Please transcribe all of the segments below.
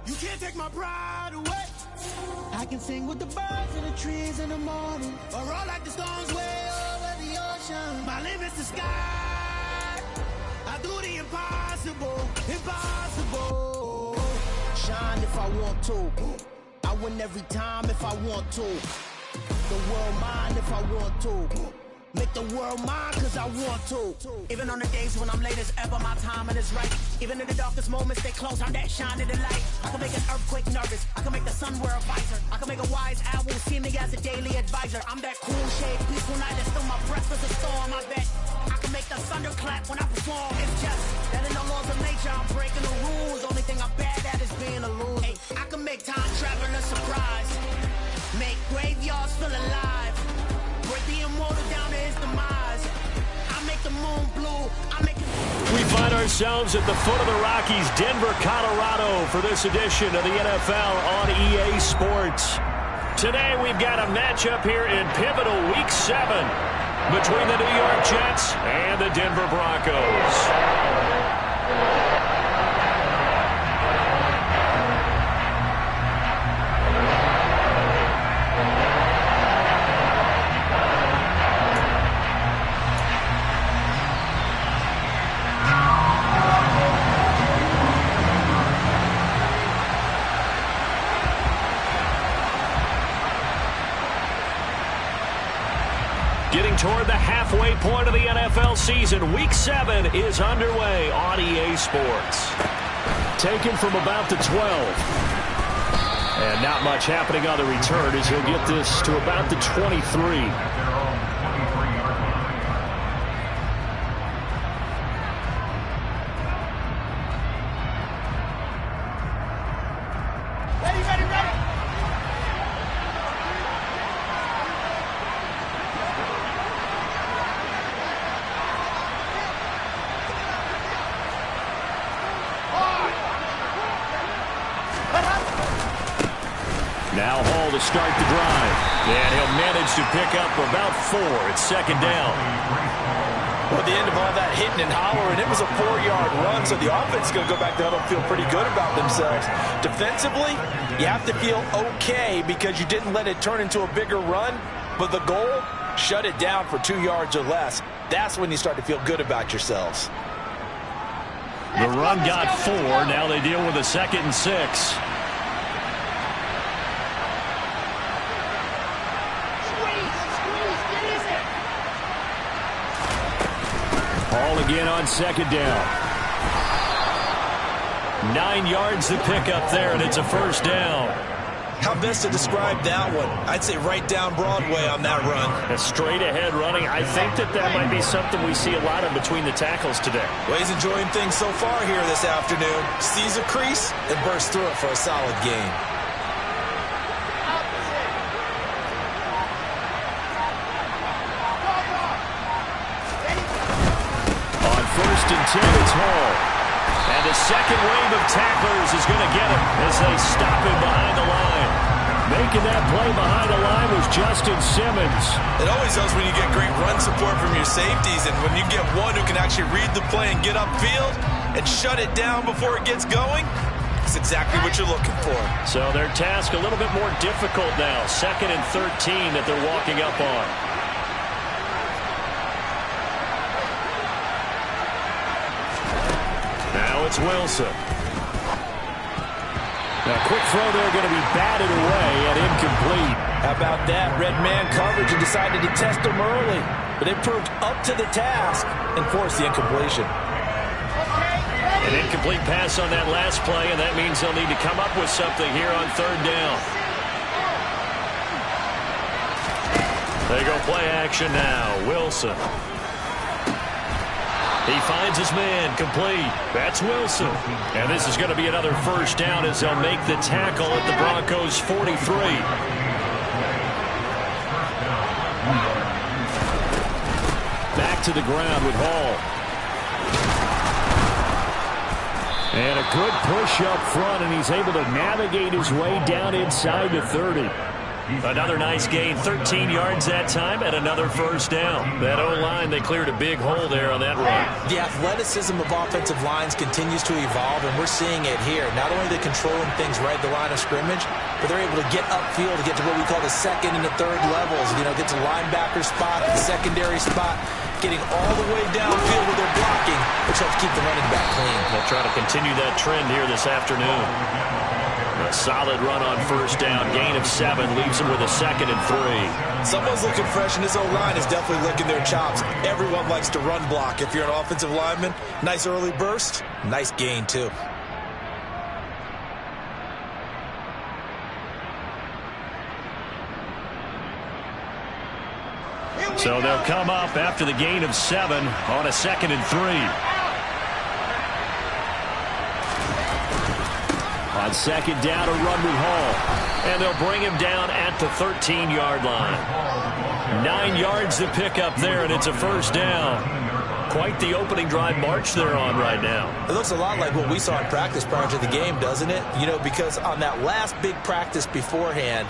You can't take my pride away. I can sing with the birds and the trees in the morning, or roll like the storms way over the ocean. My limit's the sky. I do the impossible, impossible. Shine if I want to. I win every time if I want to. The world mine if I want to. Make the world mine cause I want to. Even on the days when I'm late as ever, my timing is right. Even in the darkest moments, stay close, I'm that shining the light. I can make an earthquake nervous, I can make the sun wear a visor. I can make a wise owl see me as a daily advisor. I'm that cool shade, peaceful night, and still my breath is a storm. I bet I can make the thunder clap when I perform. It's just that in the laws of nature, I'm breaking the rules. Only thing I'm bad at is being a loser. Hey, I can make time travel a surprise. Make graveyards feel alive. Break the immortal down to his demise. I make the moon blue. I make it. We find ourselves at the foot of the Rockies, Denver, Colorado, for this edition of the NFL on EA Sports. Today we've got a matchup here in pivotal Week 7 between the New York Jets and the Denver Broncos. Getting toward the halfway point of the NFL season, Week 7 is underway on EA Sports. Taken from about the 12. And not much happening on the return as he'll get this to about the 23. Now Hall to start the drive. And he'll manage to pick up about 4 at second down. Well, at the end of all that hitting and hollering, it was a 4-yard run, so the offense is going to go back to huddle and feel pretty good about themselves. Defensively, you have to feel okay because you didn't let it turn into a bigger run, but the goal, shut it down for 2 yards or less. That's when you start to feel good about yourselves. The run got 4. Now they deal with a 2nd and 6. Hall again on second down. 9 yards to pick up there, and it's a first down. How best to describe that one? I'd say right down Broadway on that run. A straight ahead running. I think that might be something we see a lot of between the tackles today. Well, he's enjoying things so far here this afternoon. Sees a crease and bursts through it for a solid gain. First and 10, it's Hall. And the second wave of tacklers is going to get him as they stop him behind the line. Making that play behind the line was Justin Simmons. It always does when you get great run support from your safeties, and when you get one who can actually read the play and get upfield and shut it down before it gets going, it's exactly what you're looking for. So their task a little bit more difficult now. 2nd and 13 that they're walking up on. Now it's Wilson. Now, quick throw there going to be batted away and incomplete. How about that? Red man coverage and decided to test him early. But they proved up to the task and forced the incompletion. An incomplete pass on that last play, and that means they'll need to come up with something here on 3rd down. There you go, play action now. Wilson. He finds his man, complete. That's Wilson. And this is going to be another first down as they'll make the tackle at the Broncos' 43. Back to the ground with Hall. And a good push up front, and he's able to navigate his way down inside the 30. Another nice gain, 13 yards that time, and another first down. That O-line, they cleared a big hole there on that run. The athleticism of offensive lines continues to evolve, and we're seeing it here. Not only are they controlling things right at the line of scrimmage, but they're able to get upfield to get to what we call the second and the third levels. You know, get to linebacker spot, the secondary spot, getting all the way downfield with their blocking, which helps keep the running back clean. They'll try to continue that trend here this afternoon. A solid run on first down. Gain of 7 leaves them with a 2nd and 3. Someone's looking fresh, and this O-line is definitely licking their chops. Everyone likes to run block. If you're an offensive lineman, nice early burst, nice gain too. So they'll come up after the gain of 7 on a 2nd and 3. On 2nd down, a run with Hall. And they'll bring him down at the 13-yard line. 9 yards to pick up there, and it's a first down. Quite the opening drive march they're on right now. It looks a lot like what we saw in practice prior to the game, doesn't it? You know, because on that last big practice beforehand,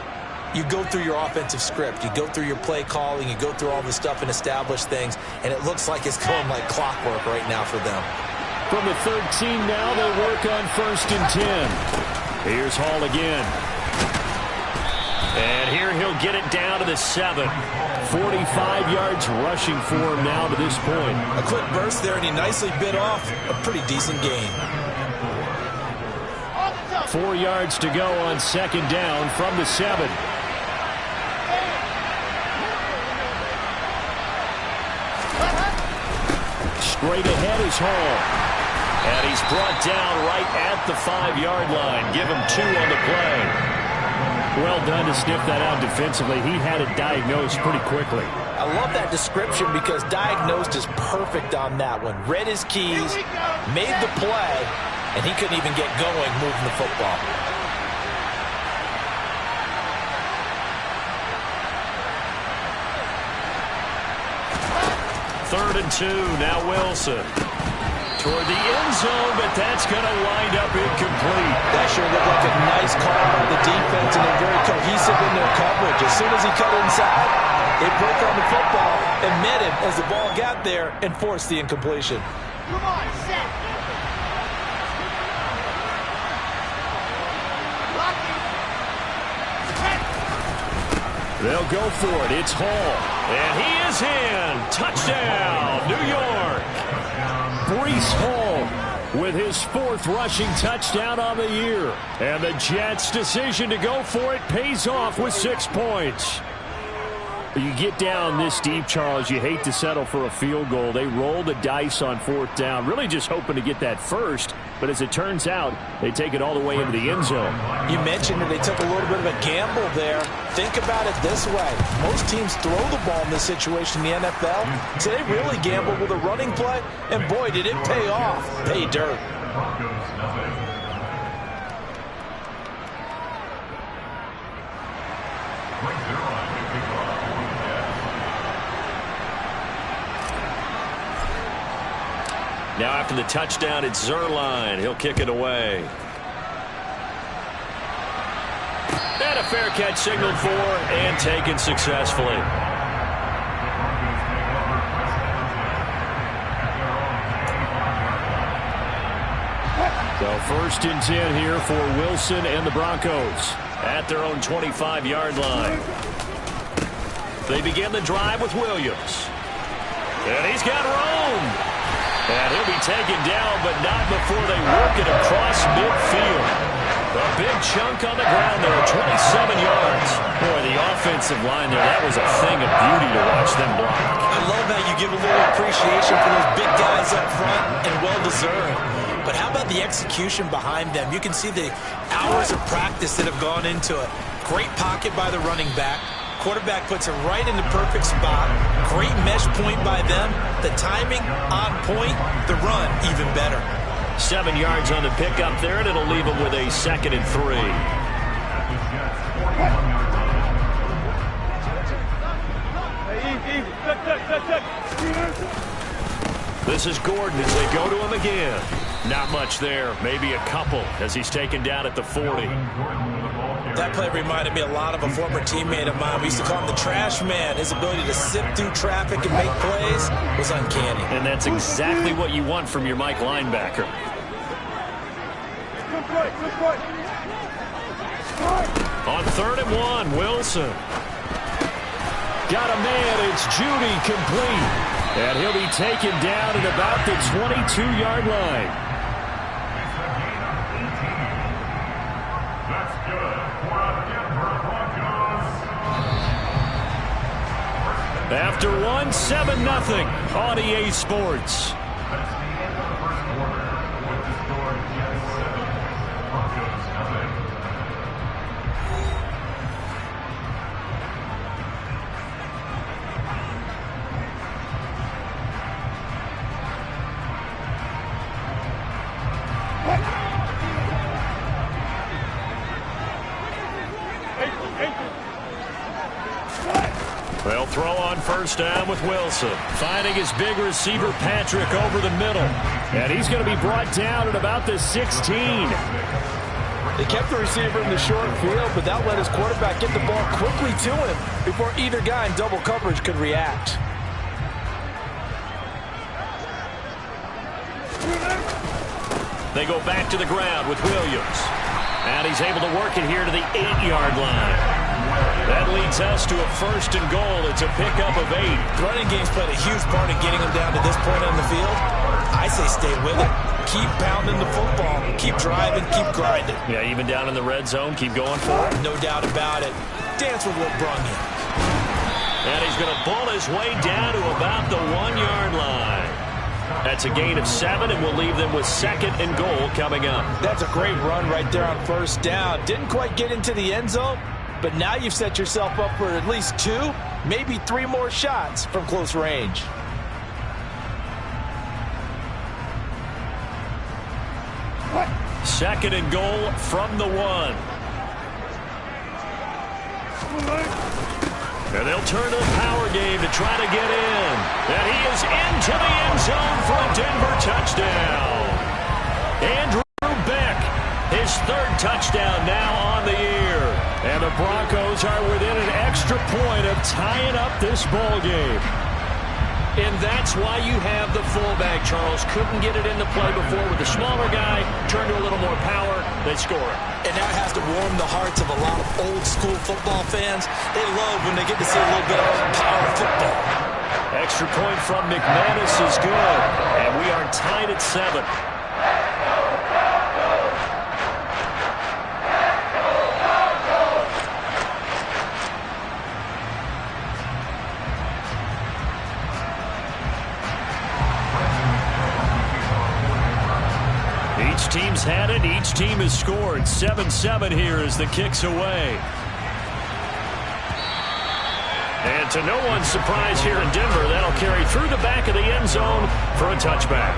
you go through your offensive script. You go through your play calling. You go through all the stuff and establish things, and it looks like it's going like clockwork right now for them. From the 13 now, they'll work on 1st and 10. Here's Hall again. And here he'll get it down to the 7. 45 yards rushing for him now to this point. A quick burst there, and he nicely bit off a pretty decent gain. 4 yards to go on 2nd down from the 7. Straight ahead is Hall. And he's brought down right at the 5-yard line. Give him 2 on the play. Well done to sniff that out defensively. He had it diagnosed pretty quickly. I love that description because diagnosed is perfect on that one. Read his keys, made the play, and he couldn't even get going moving the football. Third and 2, now Wilson. Toward the end zone, but that's going to wind up incomplete. That sure looked like a nice call by the defense, and they're very cohesive in their coverage. As soon as he cut inside, they broke on the football and met him as the ball got there and forced the incompletion. Come on, set. They'll go for it. It's Hall. And he is in. Touchdown, New York. Breece Hall with his 4th rushing touchdown on the year. And the Jets' decision to go for it pays off with 6 points. You get down this deep, Charles, you hate to settle for a field goal. They roll the dice on 4th down, really just hoping to get that first. But as it turns out, they take it all the way into the end zone. You mentioned that they took a little bit of a gamble there. Think about it this way. Most teams throw the ball in this situation in the NFL. So they really gambled with a running play, and boy, did it pay off. Pay dirt. Now after the touchdown, it's Zerline. He'll kick it away. And a fair catch signaled for and taken successfully. So 1st and 10 here for Wilson and the Broncos at their own 25-yard line. They begin the drive with Williams. And he's got room. And he'll be taken down, but not before they work it across midfield. A big chunk on the ground there, 27 yards. Boy, the offensive line there, that was a thing of beauty to watch them block. I love how you give a little appreciation for those big guys up front, and well-deserved. But how about the execution behind them? You can see the hours of practice that have gone into it. Great pocket by the running back. Quarterback puts it right in the perfect spot. Great mesh point by them. The timing on point. The run even better. 7 yards on the pickup there, and it'll leave them with a 2nd and 3. This is Gordon as they go to him again. Not much there. Maybe a couple as he's taken down at the 40. That play reminded me a lot of a former teammate of mine. We used to call him the trash man. His ability to sift through traffic and make plays was uncanny. And that's exactly what you want from your Mike linebacker. On 3rd and 1, Wilson. Got a man. It's Judy complete. And he'll be taken down at about the 22-yard line. After one, 7-0 on EA Sports. They'll throw on 1st down with Wilson. Finding his big receiver, Patrick, over the middle. And he's going to be brought down at about the 16. They kept the receiver in the short field, but that let his quarterback get the ball quickly to him before either guy in double coverage could react. They go back to the ground with Williams. And he's able to work it here to the 8-yard line. That leads us to a 1st and goal. It's a pickup of 8. Running game's played a huge part in getting him down to this point on the field. I say stay with it. Keep pounding the football. Keep driving. Keep grinding. Yeah, even down in the red zone, keep going for it. No doubt about it. Dance with what brung him. And he's going to bull his way down to about the 1-yard line. That's a gain of 7, and we'll leave them with 2nd and goal coming up. That's a great run right there on 1st down. Didn't quite get into the end zone, but now you've set yourself up for at least 2, maybe 3 more shots from close range. Second and goal from the 1. And they'll turn to the power game to try to get in. And he is into the end zone for a Denver touchdown. Andrew Beck, his 3rd touchdown now on the year. And the Broncos are within an extra point of tying up this ball game. And that's why you have the fullback, Charles. Couldn't get it into play before with the smaller guy. Turned to a little more power. They score it. And that has to warm the hearts of a lot of old-school football fans. They love when they get to see a little bit of power football. Extra point from McManus is good. And we are tied at 7. Each team's had it. Each team has scored. 7-7 here as the kick's away. And to no one's surprise here in Denver, that'll carry through the back of the end zone for a touchback.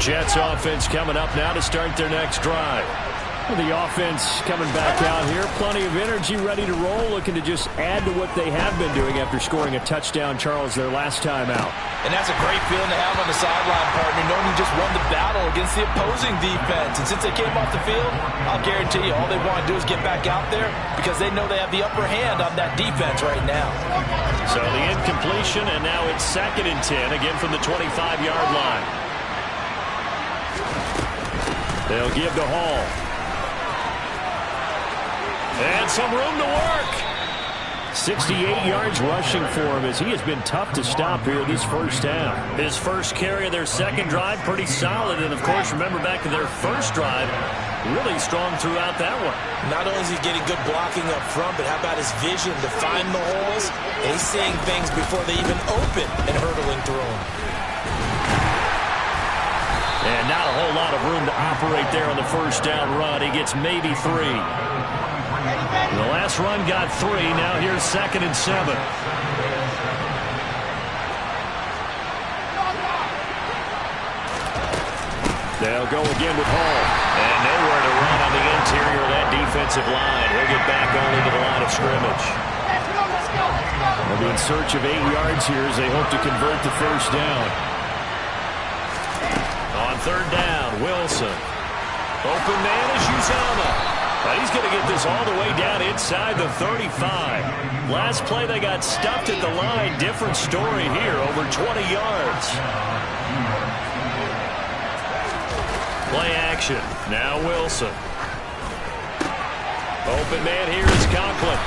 Jets offense coming up now to start their next drive. The offense coming back out here. Plenty of energy, ready to roll, looking to just add to what they have been doing after scoring a touchdown, Charles, their last time out. And that's a great feeling to have on the sideline, partner, knowing you just won the battle against the opposing defense. And since they came off the field, I'll guarantee you all they want to do is get back out there because they know they have the upper hand on that defense right now. So the incompletion, and now it's 2nd and 10, again from the 25-yard line. They'll give to Hall. And some room to work. 68 yards rushing for him as he has been tough to stop here this first half. His first carry of their second drive, pretty solid. And, of course, remember back to their first drive, really strong throughout that one. Not only is he getting good blocking up front, but how about his vision to find the holes? And he's seeing things before they even open and hurdling through them. And not a whole lot of room to operate there on the first down run. He gets maybe 3. The last run got 3. Now here's 2nd and 7. They'll go again with Hall. And nowhere to run on the interior of that defensive line. He'll get back only to the line of scrimmage. They'll be in search of 8 yards here as they hope to convert the first down. On 3rd down, Wilson. Open man is Uzama. He's going to get this all the way down inside the 35. Last play, they got stuffed at the line. Different story here, over 20 yards. Play action. Now Wilson. Open man here is Conklin.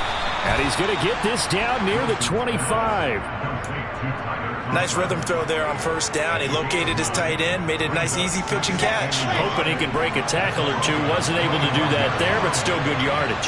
And he's going to get this down near the 25. Nice rhythm throw there on 1st down. He located his tight end, made a nice easy pitch and catch. Hoping he can break a tackle or two. Wasn't able to do that there, but still good yardage.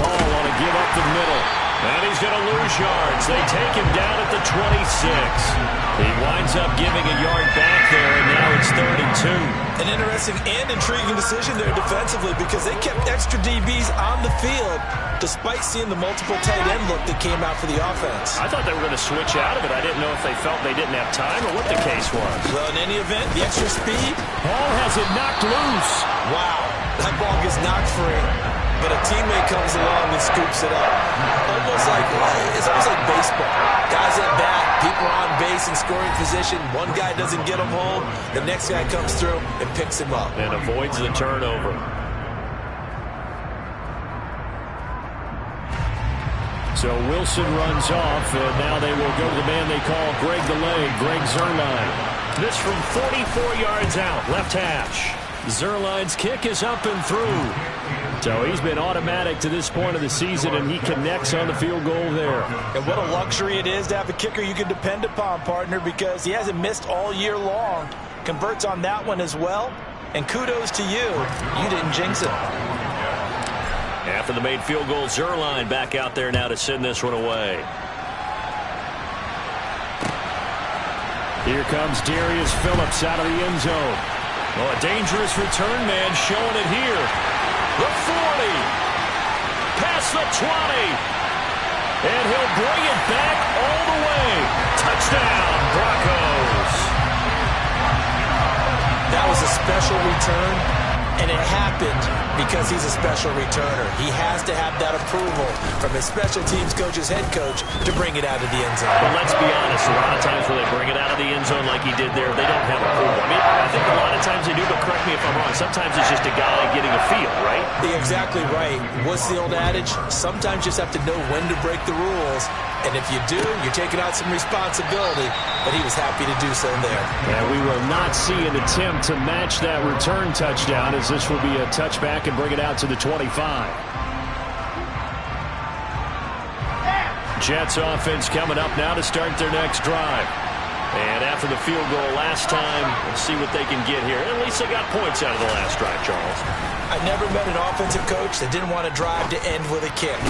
Hall want to give up the middle. And he's going to lose yards. They take him down at the 26. He winds up giving a yard back there, and now it's 3rd and 2. An interesting and intriguing decision there defensively because they kept extra DBs on the field despite seeing the multiple tight end look that came out for the offense. I thought they were going to switch out of it. I didn't know if they felt they didn't have time or what the case was. Well, in any event, the extra speed. Hall has it knocked loose. Wow, that ball gets knocked free. But a teammate comes along and scoops it up. It's almost like baseball. Guys at bat, people are on base in scoring position. One guy doesn't get him home. The next guy comes through and picks him up. And avoids the turnover. So Wilson runs off, and now they will go to the man they call Greg the Leg, Greg Zuerlein. This from 44 yards out, left hash. Zuerlein's kick is up and through. So he's been automatic to this point of the season, and he connects on the field goal there. And what a luxury it is to have a kicker you can depend upon, partner, because he hasn't missed all year long. Converts on that one as well. And kudos to you. You didn't jinx it. After the made field goal, Zuerlein back out there now to send this one away. Here comes Darius Phillips out of the end zone. Oh, a dangerous return man showing it here. The 40. Past the 20. And he'll bring it back all the way. Touchdown, Broncos. That was a special return, and it happened because he's a special returner. He has to have that approval from his special teams coach's head coach to bring it out of the end zone. But let's be honest, a lot of times when they bring it out of the end zone like he did there, they don't have approval. I mean, I think a lot of times they do, but correct me if I'm wrong. Sometimes it's just a guy getting a feel, right? You're exactly right. What's the old adage? Sometimes you just have to know when to break the rules. And if you do, you're taking out some responsibility. But he was happy to do so there. And we will not see an attempt to match that return touchdown, as this will be a touchback and bring it out to the 25. Jets offense coming up now to start their next drive. And after the field goal last time, we'll see what they can get here. At least they got points out of the last drive, Charles. I never met an offensive coach that didn't want to drive to end with a kick.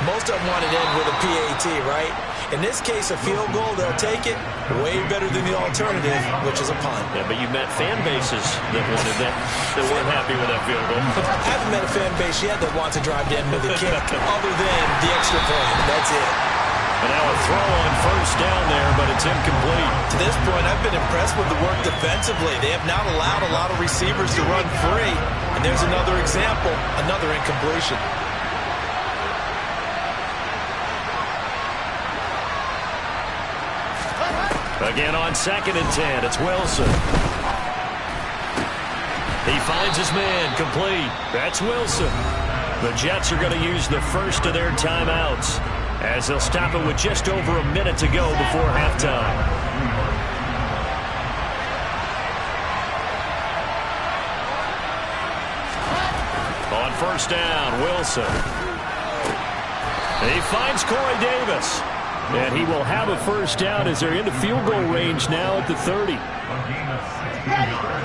Most of them wanted to end with a PAT, right? In this case, a field goal, they'll take it. Way better than the alternative, which is a punt. Yeah, but you met fan bases that wanted that weren't happy with that field goal. I haven't met a fan base yet that wants to drive to end with a kick, other than the extra point. That's it. And now a throw on first down there, but it's incomplete. To this point, I've been impressed with the work defensively. They have not allowed a lot of receivers to run free. And there's another example, another incompletion. Again on 2nd and 10, it's Wilson. He finds his man, complete. That's Wilson. The Jets are going to use the first of their timeouts as they'll stop it with just over a minute to go before halftime. On first down, Wilson. He finds Corey Davis. And he will have a first down as they're into field goal range now at the 30.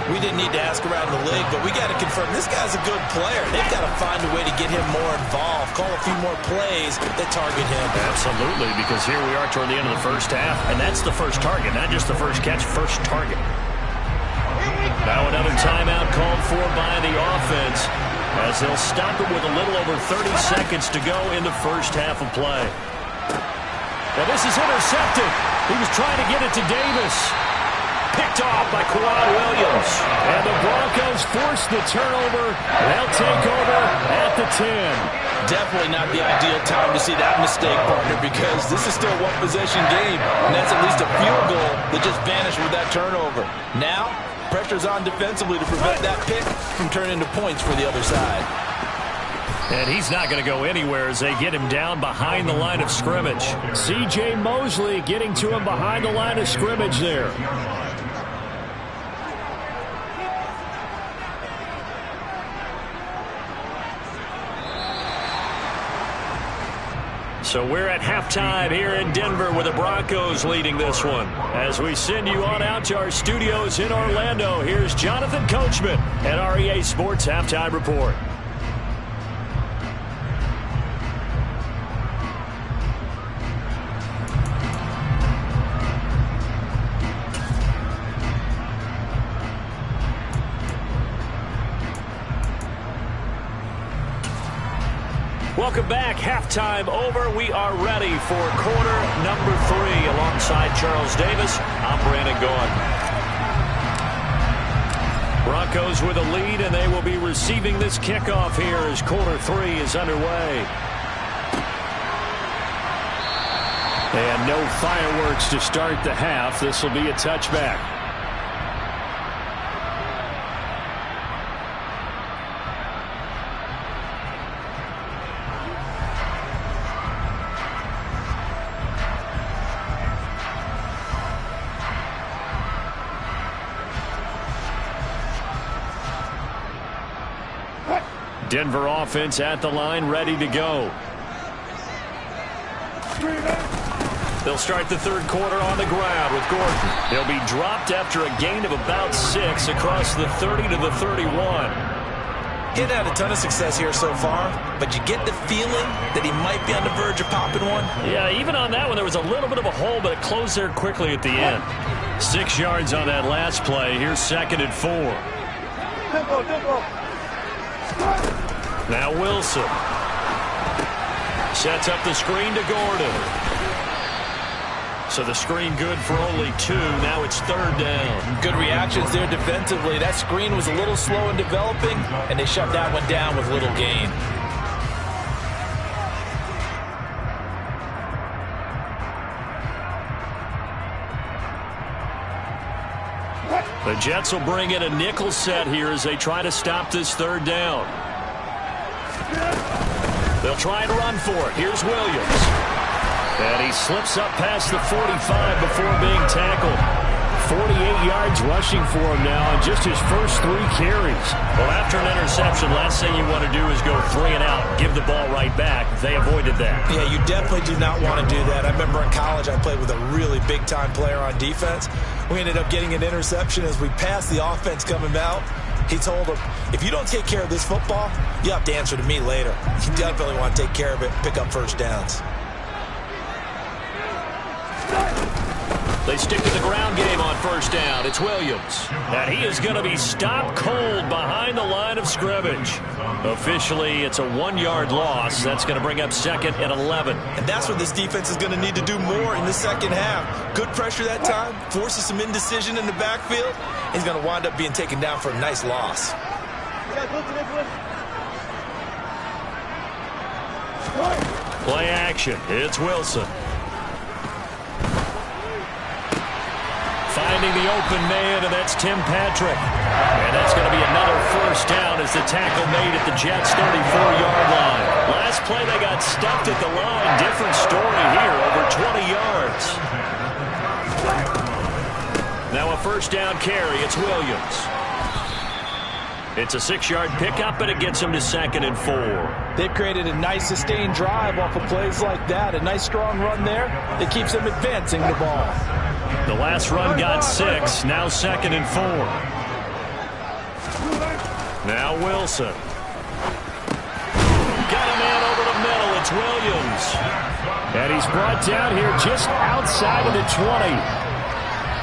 We didn't need to ask around the league, but we got to confirm this guy's a good player. They've got to find a way to get him more involved, call a few more plays that target him. Absolutely, because here we are toward the end of the first half, and that's the first target, not just the first catch, first target. Now another timeout called for by the offense as they'll stop it with a little over 30 seconds to go in the first half of play. Now this is intercepted. He was trying to get it to Davis. Picked off by Kawhi Williams. And the Broncos force the turnover. They'll take over at the 10. Definitely not the ideal time to see that mistake, partner, because this is still a one-possession game, and that's at least a field goal that just vanished with that turnover. Now, pressure's on defensively to prevent that pick from turning into points for the other side. And he's not going to go anywhere as they get him down behind the line of scrimmage. C.J. Mosley getting to him behind the line of scrimmage there. So we're at halftime here in Denver with the Broncos leading this one. As we send you on out to our studios in Orlando, here's Jonathan Coachman at our EA Sports Halftime Report. Welcome back. Halftime over. We are ready for quarter number 3 alongside Charles Davis. I'm Brandon Gaughan. Broncos with a lead, and they will be receiving this kickoff here as quarter 3 is underway. And no fireworks to start the half. This will be a touchback. Denver offense at the line, ready to go. They'll start the third quarter on the ground with Gordon. He'll be dropped after a gain of about 6 across the 30 to the 31. He's had a ton of success here so far, but you get the feeling that he might be on the verge of popping one. Yeah, even on that one, there was a little bit of a hole, but it closed there quickly at the end. 6 yards on that last play. Here's 2nd and 4. Now Wilson sets up the screen to Gordon. So the screen good for only 2. Now it's 3rd down. Good reactions there defensively. That screen was a little slow in developing, and they shut that one down with little gain. The Jets will bring in a nickel set here as they try to stop this 3rd down. They'll try and run for it. Here's Williams. And he slips up past the 45 before being tackled. 48 yards rushing for him now in just his first 3 carries. Well, after an interception, last thing you want to do is go 3 and out, give the ball right back. They avoided that. Yeah, you definitely do not want to do that. I remember in college I played with a really big-time player on defense. We ended up getting an interception as we passed the offense coming out. He told him, if you don't take care of this football, you have to answer to me later. You definitely want to take care of it, pick up first downs. They stick to the ground game on first down. It's Williams. And he is going to be stopped cold behind the line of scrimmage. Officially, it's a 1-yard loss. That's going to bring up 2nd and 11. And that's what this defense is going to need to do more in the second half. Good pressure that time, forces some indecision in the backfield. He's going to wind up being taken down for a nice loss. Play action. It's Wilson. Finding the open man, and that's Tim Patrick. And that's going to be another first down as the tackle made at the Jets' 34-yard line. Last play, they got stuffed at the line. Different story here, over 20 yards. Now a first down carry. It's Williams. It's a 6-yard pickup, and it gets him to 2nd and 4. They've created a nice sustained drive off of plays like that. A nice strong run there that keeps them advancing the ball. The last run got 6. Now 2nd and 4. Now Wilson. Got a man over the middle. It's Williams. And he's brought down here just outside of the 20.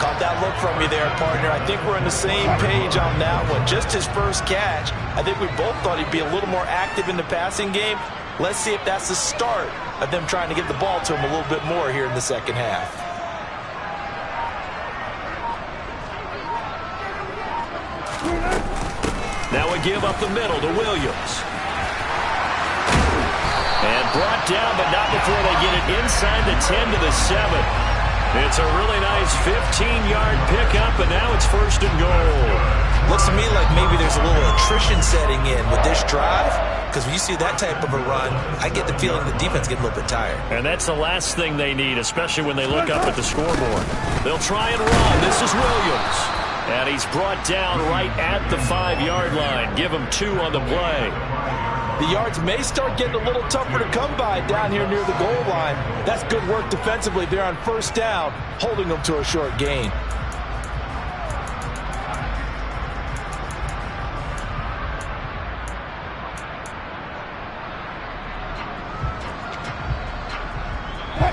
Caught that look from you there, partner. I think we're on the same page on that one. Just his first catch. I think we both thought he'd be a little more active in the passing game. Let's see if that's the start of them trying to get the ball to him a little bit more here in the second half. Now a give up the middle to Williams. And brought down, but not before they get it inside the 10 to the 7. It's a really nice 15-yard pickup, and now it's 1st and goal. Looks to me like maybe there's a little attrition setting in with this drive, because when you see that type of a run, I get the feeling the defense getting a little bit tired. And that's the last thing they need, especially when they look up at the scoreboard. They'll try and run. This is Williams. And he's brought down right at the 5-yard line. Give him 2 on the play. The yards may start getting a little tougher to come by down here near the goal line. That's good work defensively there on first down, holding them to a short gain.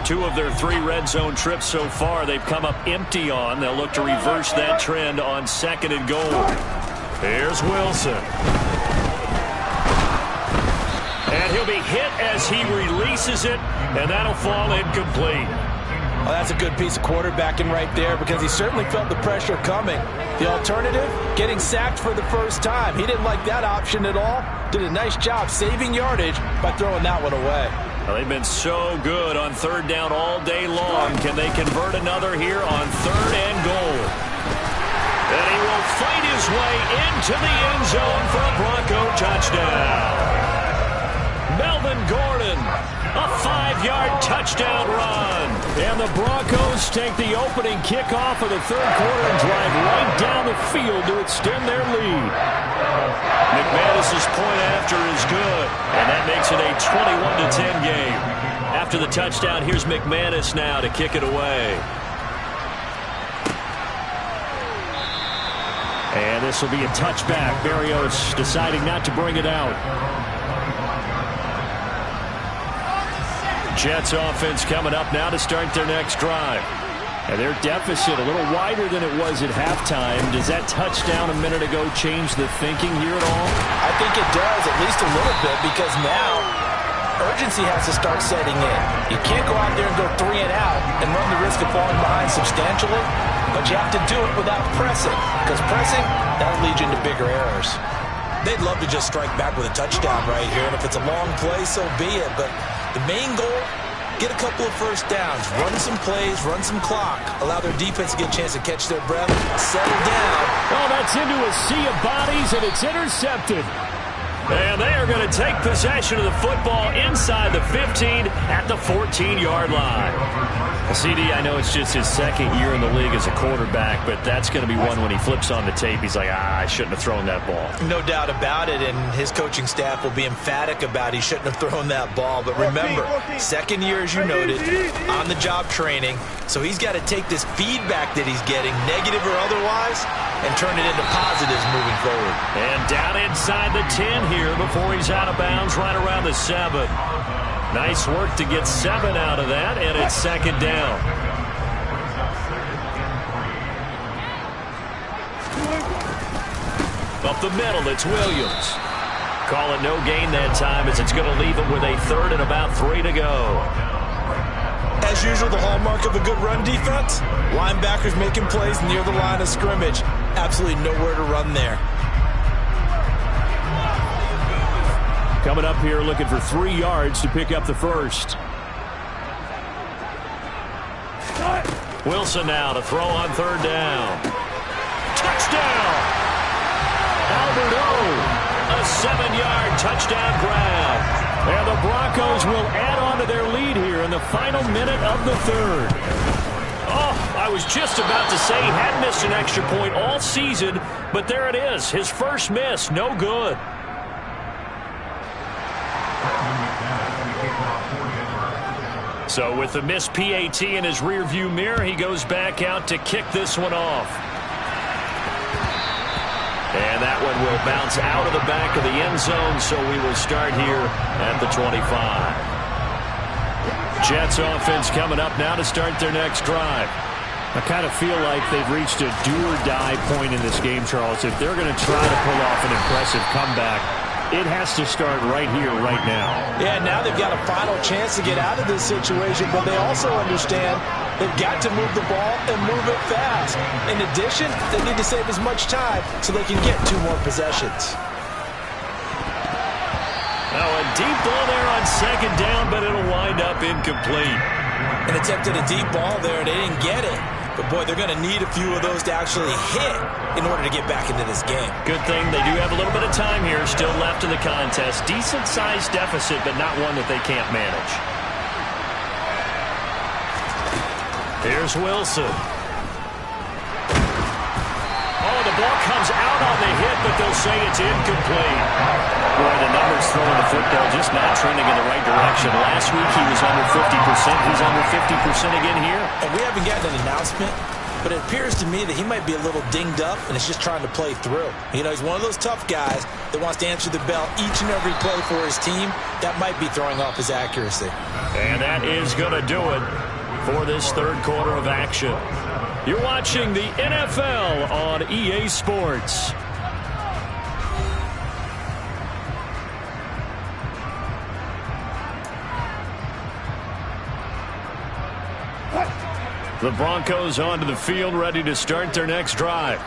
Two of their 3 red zone trips so far, they've come up empty on. They'll look to reverse that trend on 2nd and goal. Here's Wilson. And he'll be hit as he releases it, and that'll fall incomplete. Well, that's a good piece of quarterbacking right there because he certainly felt the pressure coming. The alternative, getting sacked for the first time. He didn't like that option at all. Did a nice job saving yardage by throwing that one away. Well, they've been so good on 3rd down all day long. Can they convert another here on 3rd and goal? And he will fight his way into the end zone for a Bronco touchdown. Melvin Gordon, a 5-yard touchdown run. And the Broncos take the opening kickoff of the 3rd quarter and drive right down the field to extend their lead. McManus's point after is good, and that makes it a 21-10 game. After the touchdown, here's McManus now to kick it away. And this will be a touchback. Berrios deciding not to bring it out. Jets offense coming up now to start their next drive. And their deficit a little wider than it was at halftime. Does that touchdown a minute ago change the thinking here at all? I think it does, at least a little bit, because now urgency has to start setting in. You can't go out there and go 3 and out and run the risk of falling behind substantially, but you have to do it without pressing, because pressing, that'll lead you into bigger errors. They'd love to just strike back with a touchdown right here, and if it's a long play, so be it. But the main goal, get a couple of first downs, run some plays, run some clock, allow their defense to get a chance to catch their breath, settle down. Oh, that's into a sea of bodies, and it's intercepted. And they are going to take possession of the football inside the 15 at the 14-yard line. CD, I know it's just his 2nd year in the league as a quarterback, but that's going to be one when he flips on the tape. He's like, I shouldn't have thrown that ball. No doubt about it, and his coaching staff will be emphatic about he shouldn't have thrown that ball. But remember, 2nd year, as you noted, on-the-job training, so he's got to take this feedback that he's getting, negative or otherwise, and turn it into positives moving forward. And down inside the 10 here before he's out of bounds right around the 7. Nice work to get 7 out of that, and it's 2nd down. Up the middle, it's Williams. Call it no gain that time as it's going to leave them with a third and about 3 to go. As usual, the hallmark of a good run defense, linebackers making plays near the line of scrimmage. Absolutely nowhere to run there. Coming up here looking for 3 yards to pick up the first. Wilson now to throw on third down. Touchdown! Albert O, a 7-yard touchdown grab. And the Broncos will add on to their lead here in the final minute of the third. Oh, I was just about to say he hadn't missed an extra point all season, but there it is. His first miss, no good. So with the missed PAT in his rearview mirror, he goes back out to kick this one off. And that one will bounce out of the back of the end zone, so we will start here at the 25. Jets offense coming up now to start their next drive. I kind of feel like they've reached a do-or-die point in this game, Charles. If they're going to try to pull off an impressive comeback, it has to start right here, right now. Yeah, now they've got a final chance to get out of this situation, but they also understand they've got to move the ball and move it fast. In addition, they need to save as much time so they can get 2 more possessions. Oh, a deep ball there on second down, but it'll wind up incomplete. An attempt at a deep ball there, they didn't get it. But, boy, they're going to need a few of those to actually hit in order to get back into this game. Good thing they do have a little bit of time here still left in the contest. Decent-sized deficit, but not one that they can't manage. Here's Wilson. Oh, the ball comes out on the hit, but they'll say it's incomplete. Boy, the numbers throwing the football just not trending in the right direction. Last week he was under 50%. He's under 50% again here. And we haven't gotten an announcement, but it appears to me that he might be a little dinged up and is just trying to play through. You know, he's one of those tough guys that wants to answer the bell each and every play for his team. That might be throwing off his accuracy. And that is going to do it for this third quarter of action. You're watching the NFL on EA Sports. The Broncos onto the field, ready to start their next drive.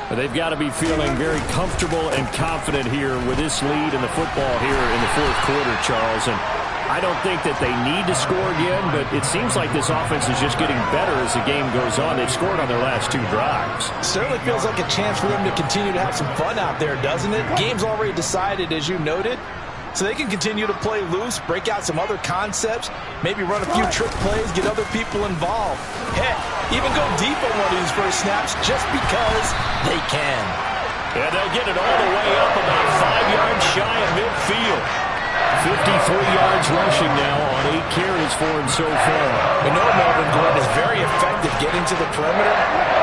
But they've got to be feeling very comfortable and confident here with this lead in the football here in the fourth quarter, Charles. And I don't think that they need to score again, but it seems like this offense is just getting better as the game goes on. They've scored on their last 2 drives. Certainly feels like a chance for them to continue to have some fun out there, doesn't it? Game's already decided, as you noted. So they can continue to play loose, break out some other concepts, maybe run a few trick plays, get other people involved. Heck, even go deep on one of these first snaps just because they can. Yeah, they'll get it all the way up about 5 yards shy of midfield. 53 yards rushing now on 8 carries for him so far. We know Melvin Gordon is very effective getting to the perimeter.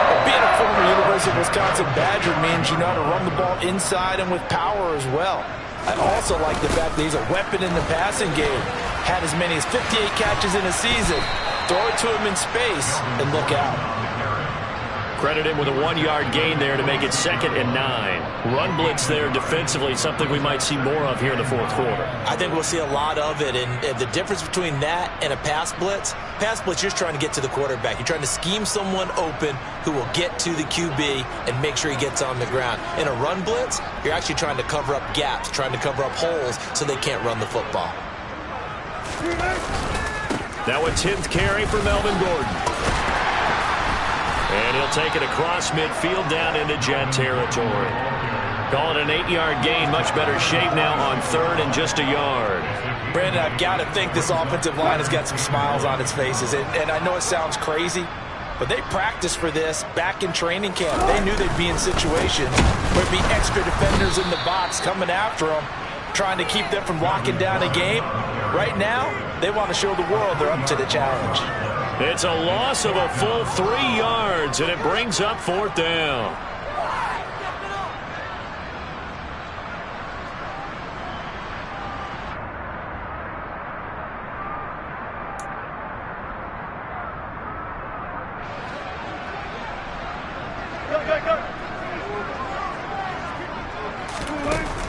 But being a former University of Wisconsin Badger means you know how to run the ball inside and with power as well. I also like the fact that he's a weapon in the passing game. Had as many as 58 catches in a season. Throw it to him in space and look out. Credit him with a 1-yard gain there to make it 2nd and 9. Run blitz there defensively, something we might see more of here in the fourth quarter. I think we'll see a lot of it, and the difference between that and a pass blitz, you're just trying to get to the quarterback. You're trying to scheme someone open who will get to the QB and make sure he gets on the ground. In a run blitz, you're actually trying to cover up gaps, trying to cover up holes so they can't run the football. Now a 10th carry for Melvin Gordon. And he'll take it across midfield down into Jet territory. Call it an 8-yard gain. Much better shape now on 3rd and just a yard. Brandon, I've got to think this offensive line has got some smiles on its faces. And I know it sounds crazy, but they practiced for this back in training camp. They knew they'd be in situations where there'd be extra defenders in the box coming after them, trying to keep them from locking down a game. Right now, they want to show the world they're up to the challenge. It's a loss of a full 3 yards, and it brings up 4th down.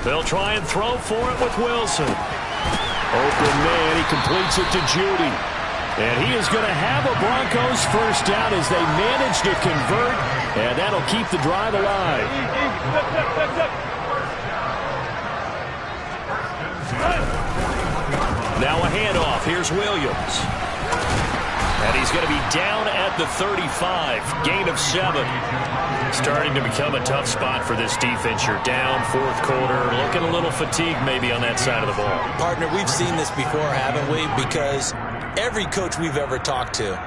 They'll try and throw for it with Wilson. Open man, he completes it to Judy. And he is going to have a Broncos first down as they manage to convert, and that'll keep the drive alive. Now a handoff. Here's Williams. And he's going to be down at the 35. Gain of 7. Starting to become a tough spot for this defense. You're down fourth quarter. Looking a little fatigued maybe on that side of the ball. Partner, we've seen this before, haven't we? Because every coach we've ever talked to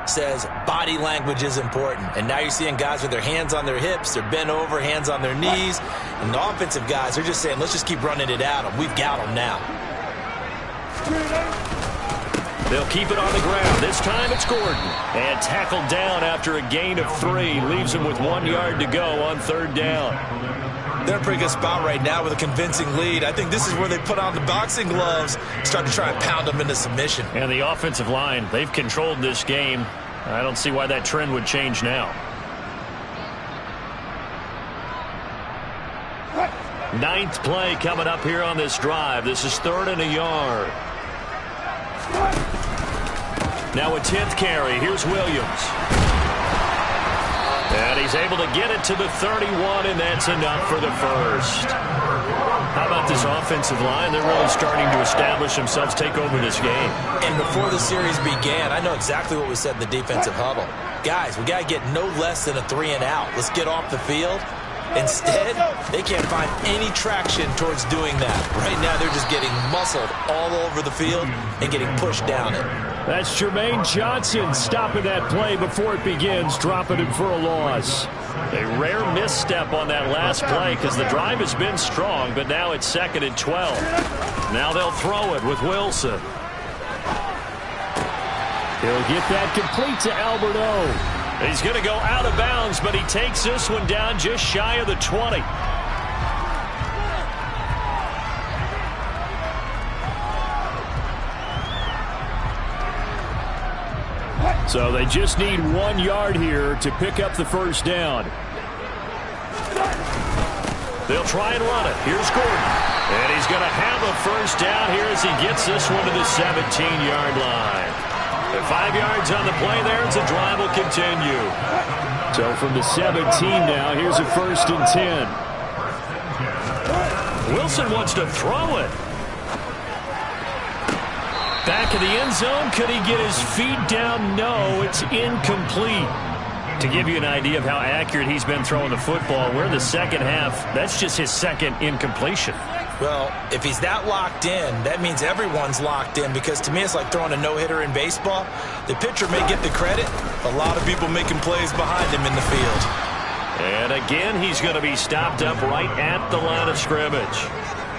says body language is important. And now you're seeing guys with their hands on their hips. They're bent over, hands on their knees. And the offensive guys are just saying, let's just keep running it at them. We've got them now. They'll keep it on the ground. This time it's Gordon. And tackled down after a gain of 3. Leaves him with 1 yard to go on third down. They're in a pretty good spot right now with a convincing lead. I think this is where they put on the boxing gloves, start to try and pound them into submission. And the offensive line, they've controlled this game. I don't see why that trend would change now. 9th play coming up here on this drive. This is 3rd and a yard. Now a 10th carry. Here's Williams. And he's able to get it to the 31, and that's enough for the first. How about this offensive line? They're really starting to establish themselves, take over this game. And before the series began, I know exactly what was said in the defensive huddle. Guys, we got to get no less than a 3 and out. Let's get off the field. Instead, they can't find any traction towards doing that. Right now, they're just getting muscled all over the field and getting pushed down it. That's Jermaine Johnson stopping that play before it begins, dropping him for a loss. A rare misstep on that last play because the drive has been strong, but now it's 2nd and 12. Now they'll throw it with Wilson. He'll get that complete to Alberto. He's going to go out of bounds, but he takes this one down just shy of the 20. So they just need 1 yard here to pick up the first down. They'll try and run it. Here's Gordon. And he's going to have a first down here as he gets this one to the 17-yard line. And 5 yards on the play there as the drive will continue. So from the 17 now, here's a 1st and 10. Wilson wants to throw it. Back in the end zone. Could he get his feet down? No, it's incomplete. To give you an idea of how accurate he's been throwing the football, we're in the second half. That's just his 2nd incompletion. Well, if he's that locked in, that means everyone's locked in, because to me it's like throwing a no-hitter in baseball. The pitcher may get the credit. A lot of people making plays behind him in the field. And again, he's going to be stopped up right at the line of scrimmage.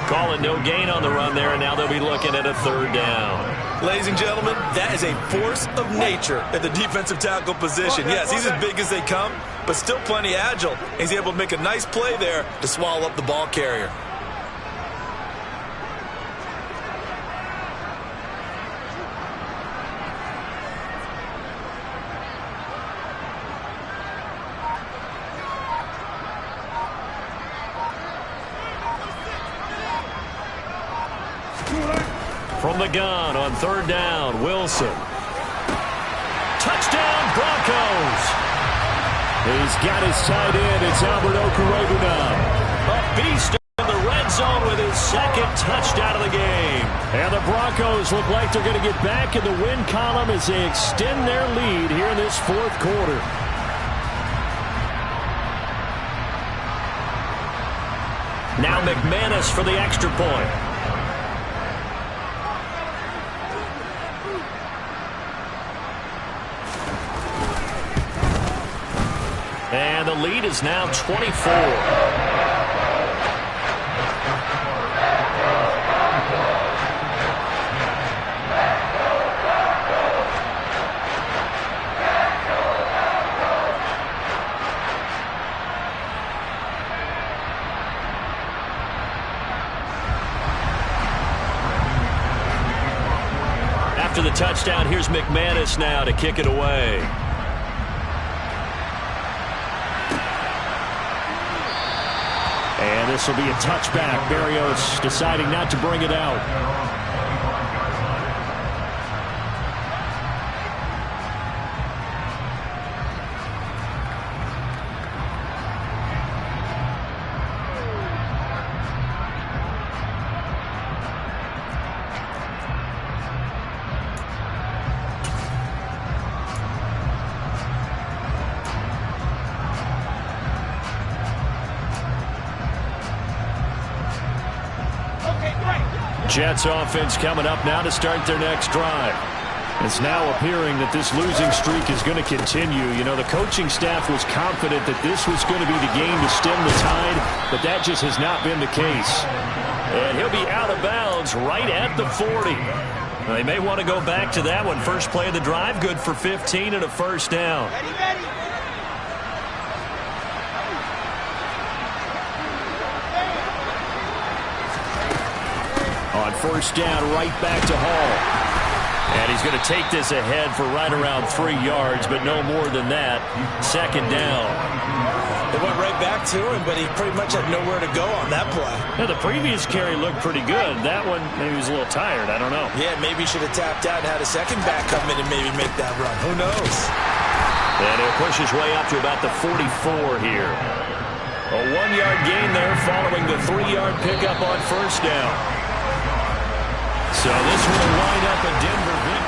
Calling no gain on the run there, and now they'll be looking at a 3rd down. Ladies and gentlemen, that is a force of nature at the defensive tackle position. Yes, he's as big as they come, but still plenty agile. He's able to make a nice play there to swallow up the ball carrier. From the gun on 3rd down, Wilson. Touchdown, Broncos. He's got his tight end. It's Alberto now. A beast in the red zone with his 2nd touchdown of the game. And the Broncos look like they're going to get back in the win column as they extend their lead here in this 4th quarter. Now McManus for the extra point. And the lead is now 24. After the touchdown, here's McManus now to kick it away. And the this will be a touchback. Berrios deciding not to bring it out. Jets offense coming up now to start their next drive. It's now appearing that this losing streak is going to continue. You know, the coaching staff was confident that this was going to be the game to stem the tide, but that just has not been the case. And he'll be out of bounds right at the 40. They may want to go back to that one. First play of the drive, good for 15 and a first down. Ready. On first down, right back to Hall. And he's going to take this ahead for right around 3 yards, but no more than that. Second down. They went right back to him, but he pretty much had nowhere to go on that play. Yeah, the previous carry looked pretty good. That one, maybe he was a little tired. I don't know. Yeah, maybe he should have tapped out and had a second back come in and maybe make that run. Who knows? And he'll push his way up to about the 44 here. A 1-yard gain there following the 3-yard pickup on first down. So this will wind up a Denver victory.